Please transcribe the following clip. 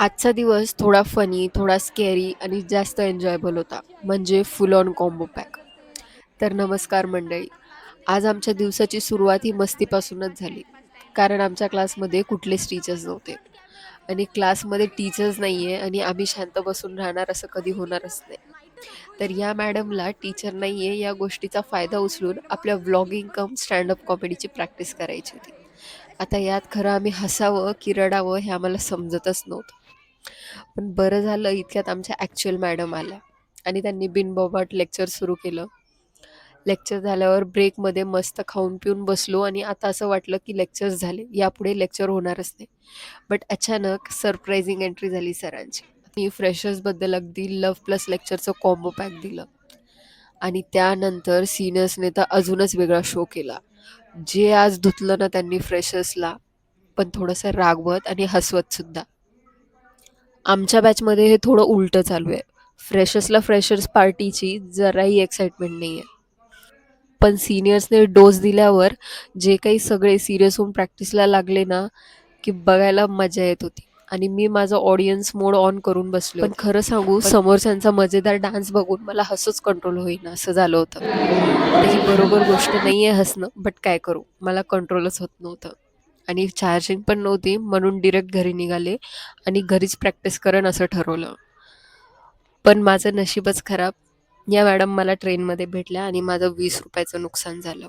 आजचा दिवस थोडा फनी, थोडा स्केरी आणि जास्त एन्जॉयबल होता. म्हणजे फुल ऑन कॉम्बो पॅक. तर नमस्कार मंडळी. आज आमच्या दिवसाची सुरुवात ही मस्तीपासूनच झाली. कारण आमच्या क्लासमध्ये कुठलेच टीचर्स नव्हते आणि क्लासमध्ये टीचर्स नाहीये आणि आम्ही शांत बसून राहणार असं कधी होणारच नाही. तर या मॅडमला टीचर नाहीये या गोष्टीचा फायदा उचलून आपल्या व्लॉगिंग कम स्टँड कॉमेडीची प्रॅक्टिस करायची होती. आता यात खरं आम्ही हसावं की रडावं हे आम्हाला समजतच नव्हतं. पण बरं झालं इतक्यात आमच्या ॲक्चुअल मॅडम आल्या आणि त्यांनी बिनबोभाट लेक्चर सुरू केलं. लेक्चर झाल्यावर ब्रेकमध्ये मस्त खाऊन पिऊन बसलो आणि आता असं वाटलं की लेक्चर्स झाले. यापुढे लेक्चर होणारच नाही. बट अचानक सरप्रायझिंग एंट्री झाली सरांची. मी फ्रेशर्सबद्दल अगदी लव्ह प्लस लेक्चरचं कॉम्बो पॅक दिलं आणि त्यानंतर सीनियर्सने तर अजूनच वेगळा शो केला. जे आज धुतलं ना त्यांनी फ्रेशर्सला, पण थोडंसं रागवत आणि हसवत सुद्धा. आमच्या बॅचमध्ये हे थोडं उलटं चालू आहे. फ्रेशर्सला फ्रेशर्स पार्टीची जराही एक्साइटमेंट नाही आहे. पण सीनियर्सने डोस दिल्यावर जे काही सगळे सीरियस होऊन प्रॅक्टिसला लागले ना, की बघायला मजा येत होती. आणि मी माझा ऑडियन्स मोड ऑन करून बसले होते. पण खरं सांगू समोरच्यांचा मजेदार डान्स बघून मला हसूच कंट्रोल होईना असं झालं होतं. आता ही बरोबर गोष्ट नाही आहे हसणं, बट काय करू? मला कंट्रोलच होत नव्हतं. आणि चार्जिंग पण नव्हती म्हणून डिरेक्ट घरी निघाले आणि घरीच प्रॅक्टिस करेन असं ठरवलं. पण माझं नशीबच खराब. या मॅडम मला ट्रेनमध्ये भेटल्या आणि माझं ₹20चं नुकसान झालं.